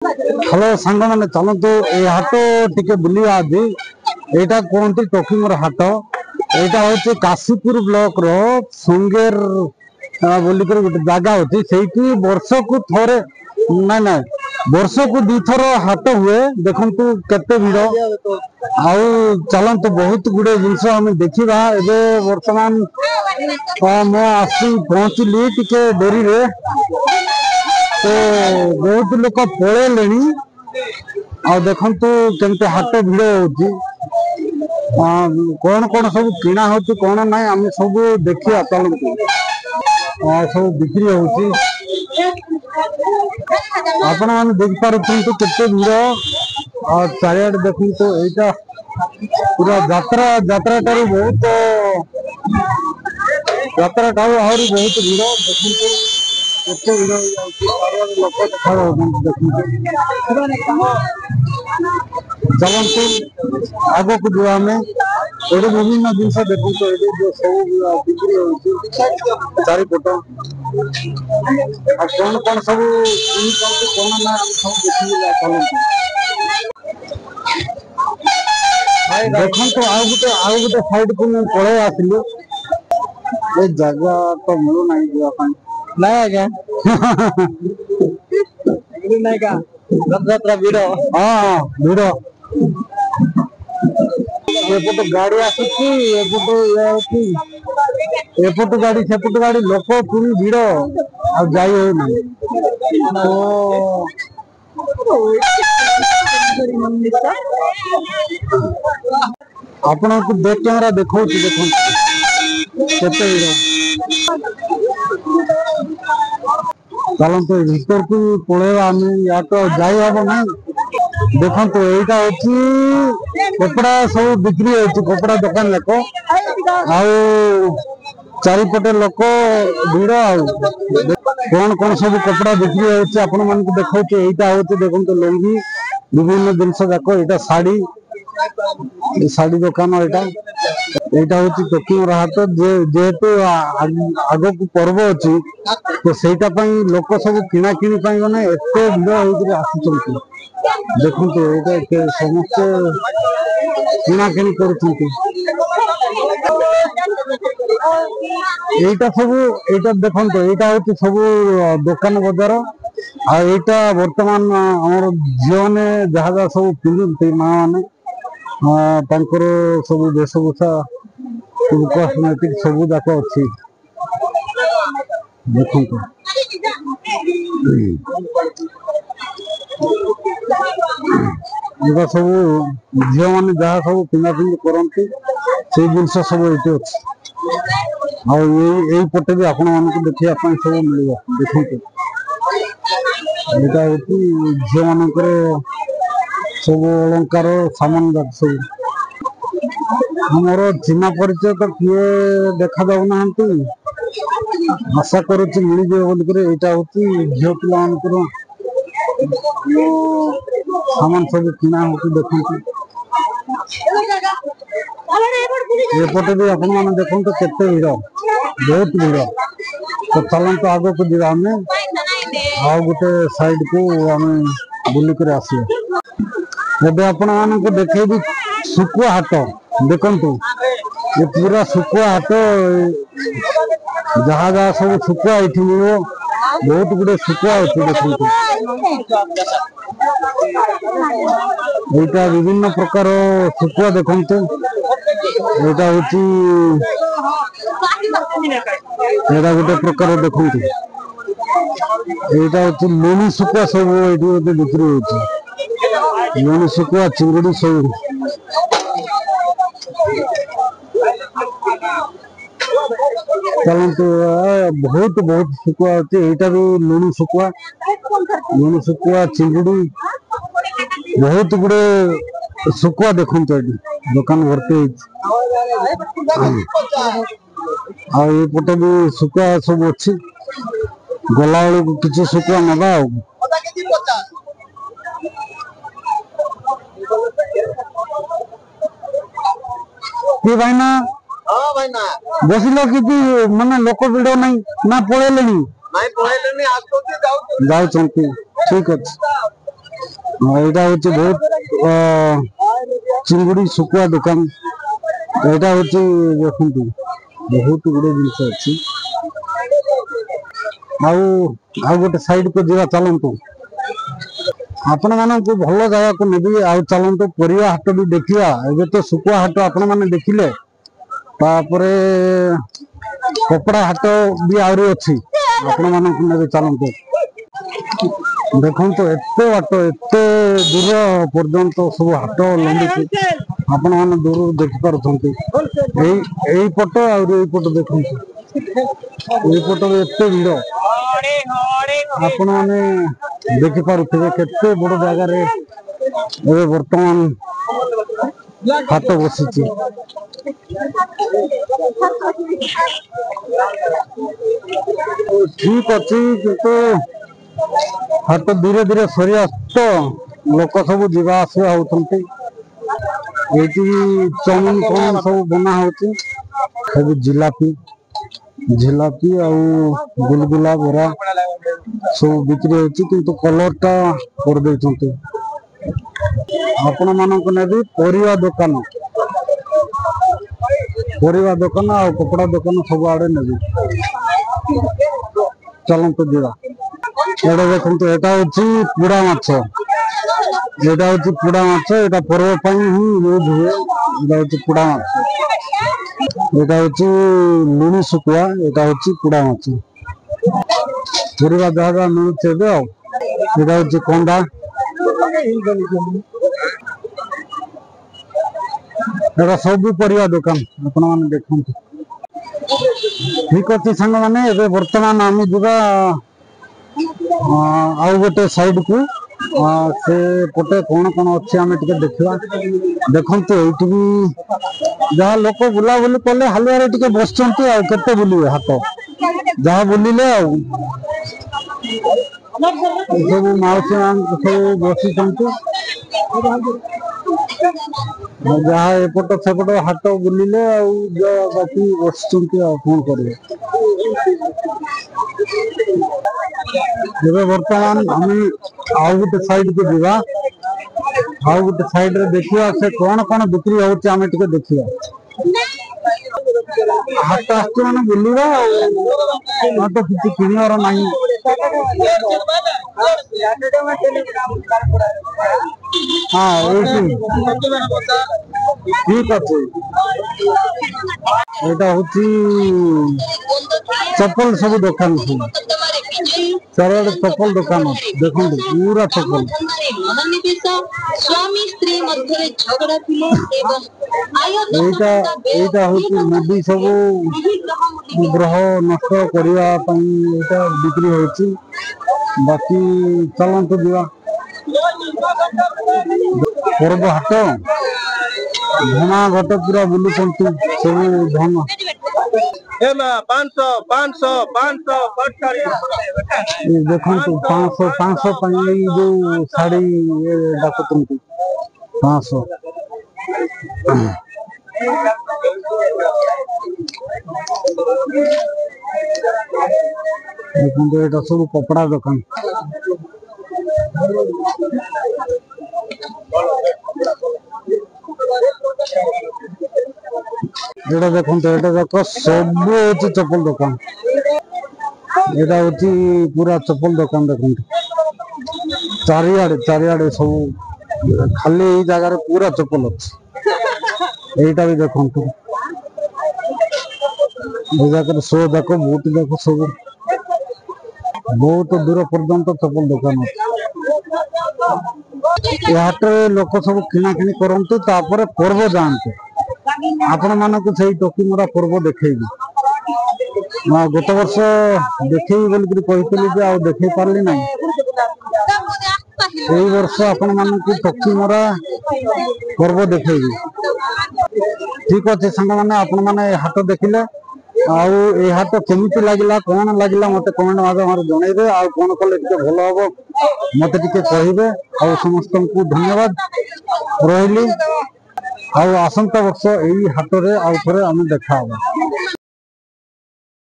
Hello सांग मैंने चलतु ये हाट टिके बुलिया आज यहाँ कहते टोकीमर हाट यहाँ हूँ काशीपुर ब्लॉक रो संगेर बोलिक गोटे जगह अच्छी से वर्ष को थोड़े ना ना वर्ष को दी थर हाट हुए देखु केते भीड़ आउ चलतु बहुत गुड़े जिनस आम देखा ए बर्तमान मैं आसी पहुँचली टिके डेरी रे तो बहुत लोक पलैले देखु केमती हाट भिड़ हो कौन कौन सब किना हो कौन ना आम सब देखा चलते सब बिक्री हो आपण मैंने देखिपुर केते भीड़ और चारियाड देखु तो यहाँ पूरा यात्रा यात्रा ठार बहुत यात्रा ठार आहरी बहुत भीड़ देखु केते भीड़ लोक देखा चलतु आग को जो आम ये विभिन्न जिनस देखु तो ये सब बिक्री हो चारिपट कौन कौन सब कौन ना सब देखो तो आउ गोटे साइड को मुझे पलि आसली ये जगह तो मिलू ना जावाई ना आज्ञा रथयात्रा भिड़ हाँ भिड़ एपट गाड़ी एपट गाड़ी सेपट गाड़ी लोक पूरी भिड़ आई आपण को बैक कैमरा देखो केते भिड़ चलते भीतर को पलैया आम या तो जाई हम ना देखो यहाँ हूँ कपड़ा सब बिक्री हो कपड़ा दुकान लोक चारिपटे लोक भिड़ कौन कौन सब कपड़ा बिक्री हो देखो यहाँ हूँ देखो लुंगी विभिन्न जिनस जाक यहाँ शाढ़ी दुकान यहाँ हूँ टोकीमर हाट जेहेतु आग को पर्व अच्छी तो सहीटा लोक सब किना कि मैंने एत भिड़ हो आसुच्च देखु ये समस्ते किनाकिणी कर सब यहाँ देखो यहाँ हूँ सब दुकान बजार आईटा बर्तमान आम झील मैंने जहाँ जहाँ सब पिंधुती माँ मैंने सब वेशभूषा कस्मेटिक सब जाक अच्छी देखो यहाँ सब झील मैंने जहाँ सब पिंधापिंधि करती से जिनस सब ये अच्छी पटे भी आपण मानक देखा सब मिल देखो यहाँ हूँ झील मानक सब अलंकार सामान सब हमार चिन्ह परिचय तो किए देखा जाऊना आशा करुच्ची मिल जाए यहाँ हूँ झील पिला सामान सब किना हो देखो एपटे भी आपण मैंने देखो केते भिड़ बहुत भिड़ तो चलते आग को जी आम आ गोटे साइड को आम बुलिक आसिया आपण मानक देखेबी सुकुआ हाट देखु ये पूरा सुकुआ हाट जहाँ जहाँ सब सुकुआ ये मिल बहुत गुड़े सुकुआ अच्छी देखो यहाँ विभिन्न प्रकार सुकुआ देखु यहाँ हूँ गोटे प्रकार देखु यहाँ हूँ लुणी सुकुआ सब ये बिक्री हो लुणी सुकुआ चिंगड़ी सब चलते बहुत बहुत सुकुआ अच्छे यहाँ भी लुणी सुकुआ चिंगड़ी बहुत गुड़े सुकुआ देखु दुकान भर्ती आईपटे भी सुकुआ सब अच्छी गला बेलू किसी सुकुआ नवा भाईना बसिल कि माने लोक भिड़ ना ना पलैले नहीं पढ़ाई लेने आज तो जाओ ठीक अच्छे। ଏଇଟା ହଉଛି ବହୁତ ଚିଙ୍ଗୁଡି ଶୁଖୁଆ ଦୋକାନ। ଏଇଟା ହଉଛି ଦେଖନ୍ତୁ ବହୁତ ଗୁଡେ ଜିନିଷ ଅଛି। ଆଉ ଆଉ ଗୋଟେ ସାଇଡ କୁ ଯିବା ଚାଲନ୍ତୁ। ଆପଣ ମାନଙ୍କୁ ଭଲ ଜାଗାକୁ ନେବି। ଆଉ ଚାଲନ୍ତୁ ପରିବା ହାଟ ବି ଦେଖିବା। ଏବେ ତ ଶୁଖୁଆ ହାଟ ଆପଣ ମାନେ ଦେଖିଲେ, ତାପରେ କପଡା ହାଟ ବି ଆହୁରି ଅଛି। ଆପଣ ମାନଙ୍କୁ ନେବି ଚାଲନ୍ତୁ। ଦେଖନ୍ତୁ ଏତେ ବାଟ ଏତେ ଦୂର ପର୍ଯ୍ୟନ୍ତ ସବୁ ହାଟ ଲମ୍ବିଛି। ଆପଣ ମାନେ ଦୂରରୁ ଦେଖିପାରୁଛନ୍ତି। ଏଇ ପଟ ଆହୁରି ଏଇ ପଟ ଦେଖନ୍ତୁ। ଏଇ ପଟରେ ଏତେ ଭିଡ ଆପଣ ମାନେ ଦେଖିପାରୁଥିବେ କେତେ ବଡ ଜାଗାରେ ଏବେ ବର୍ତ୍ତମାନ ହାଟ ବସିଛି। ଠିକ ଅଛି କିନ୍ତୁ ହାଟ ଧୀରେ ଧୀରେ ସରି ଆସୁଛି ତ ଲୋକ ସବୁ ଯିବା ଆସିବା ହଉଛନ୍ତି। ଏଇଠି ଚାଉମିନ ଫାଉମିନ ସବୁ ବନା ହଉଛି। ସବୁ ଝିଲାପି ଆଉ ଗୁଲଗୁଲା ବରା ସବୁ ବିକ୍ରି ହଉଛି କିନ୍ତୁ କଲର ଟା କରିଦେଇଛନ୍ତି। ଆପଣ ମାନଙ୍କୁ ନେବି ପରିବା ଦୋକାନ ଆଉ କପଡା ଦୋକାନ ସବୁଆଡେ ନେବି। ଚାଲନ୍ତୁ ଯିବା। ଏଇଟା ଦେଖନ୍ତୁ ଏଇଟା ହଉଛି ପୋଡା ମାଛ। ଏଇଟା ପର୍ବ ପାଇଁ ହିଁ ୟୁଜ ହୁଏ। ଏଇଟା ହଉଛି ପୋଡା ମାଛ। ଏଇଟା ହଉଛି ଲୁଣି ଶୁଖୁଆ। ଏଇଟା ହଉଛି ପୋଡା ମାଛ। ପରିବା ଯାହା ଯାହା ମିଳୁଛି ଏବେ ଆଉ। ଏଇଟା ହଉଛି କଣ୍ଡା। ଏଟା ସବୁ ପରିବା ଦୋକାନ ଆପଣ ମାନେ ଦେଖନ୍ତୁ। ଠିକ ଅଛି ସାଙ୍ଗମାନେ, ଏବେ ବର୍ତ୍ତମାନ ଆମେ ଯିବା ଆଉ ଗୋଟେ ସାଇଡ କୁ। ସେ ପଟେ କଣ କଣ ଅଛି ଆମେ ଟିକେ ଦେଖିବା। ଦେଖନ୍ତୁ ଏଇଠି ବି ଯାହା ଲୋକ ବୁଲାବୁଲି କଲେ ହାଲୁଆରେ ଟିକେ ବସିଛନ୍ତି। ଆଉ କେତେ ବୁଲିବେ ହାଟ ଯାହା ବୁଲିଲେ ଆଉ। ସବୁ ମାଉସୀ ମାନେ ସବୁ ବସିଛନ୍ତି। ଯାହା ଏପଟ ସେପଟ ହାଟ ବୁଲିଲେ ଆଉ ବାକି ବସିଛନ୍ତି ଆଉ କଣ କରିବେ। ଏବେ ବର୍ତ୍ତମାନ ଆମେ ଆଉ ଗୋଟେ ସାଇଡ କୁ ଯିବା। ଆଉ ଗୋଟେ ସାଇଡ ରେ ଦେଖିବା ସେ କଣ କଣ ବିକ୍ରି ହଉଛି ଆମେ ଟିକେ ଦେଖିବା। ହାଟ ଆସିଛୁ ମାନେ ବୁଲିବା ଆଉ ତ କିଛି କିଣିବାର ନାହିଁ। ହଁ ଠିକ ଅଛି। ଏଇଟା ହଉଛି ଚପଲ ସବୁ ଦୋକାନ। ଚାରିଆଡେ ଚପଲ ଦୋକାନ ଦେଖନ୍ତୁ ପୁରା ଚପଲ। ଏଇଟା ହଉଛି ମୁଦି ସବୁ ଗ୍ରହ ନଷ୍ଟ କରିବା ପାଇଁ ଏଇଟା ବିକ୍ରି ହଉଛି। ବାକି ଚାଲନ୍ତୁ ଯିବା। ପର୍ବ ହାଟ ଘଟ ପୁରା ବୁଲୁଛନ୍ତି ସବୁ ଧନ। 500 ଦେଖନ୍ତୁ 500 ପାଇଁ ଏଇ ଯୋଉ ଶାଢୀ ଡାକୁଛନ୍ତି 500। ଦେଖନ୍ତୁ ଏଇଟା ସବୁ କପଡା ଦୋକାନ। ଏଇଟା ଦେଖନ୍ତୁ ଏଇଟା ଦେଖ ସବୁ ହଉଛି ଚପଲ ଦୋକାନ। ଏଇଟା ହଉଛି ପୁରା ଚପଲ ଦୋକାନ ଦେଖନ୍ତୁ। ଚାରିଆଡେ ସବୁ ଖାଲି ଏଇ ଜାଗାରେ ପୁରା ଚପଲ ଅଛି। ଏଇଟା ବି ଦେଖନ୍ତୁ ଏ ଜାଗାରେ ସୋ ଯାକ ବୁଟ ଯାକ ସବୁ ବହୁତ ଦୂର ପର୍ଯ୍ୟନ୍ତ ଚପଲ ଦୋକାନ ଅଛି। ଏ ହାଟରେ ଲୋକ ସବୁ କିଣା କିଣି କରନ୍ତୁ ତାପରେ ପର୍ବ ଯାଆନ୍ତୁ। ଆପଣ ମାନଙ୍କୁ ସେଇ ଟକିମରା ପର୍ବ ଦେଖେଇବି। ଗତ ବର୍ଷ ଦେଖେଇବି ବୋଲିକରି କହିଥିଲି ଯେ ଆଉ ଦେଖେଇ ପାରିଲି ନାହିଁ। ଏଇ ବର୍ଷ ଆପଣ ମାନଙ୍କୁ ଟକି ମରା ପର୍ବ ଦେଖେଇବି। ଠିକ ଅଛି ସାଙ୍ଗମାନେ, ଆପଣ ମାନେ ହାଟ ଦେଖିଲେ ଆଉ ଏଇ ହାଟ କେମିତି ଲାଗିଲା କଣ ଲାଗିଲା ମତେ କମେଣ୍ଟ ମାଧ୍ୟମରେ ଜଣେଇବେ। ଆଉ କଣ କଲେ ଟିକେ ଭଲ ହବ ମତେ ଟିକେ କହିବେ। ଆଉ ସମସ୍ତଙ୍କୁ ଧନ୍ୟବାଦ ରହିଲି। ଆଉ ଆସନ୍ତା ବର୍ଷ ଏଇ ହାଟରେ ଆଉ ଥରେ ଆମେ ଦେଖା ହବା।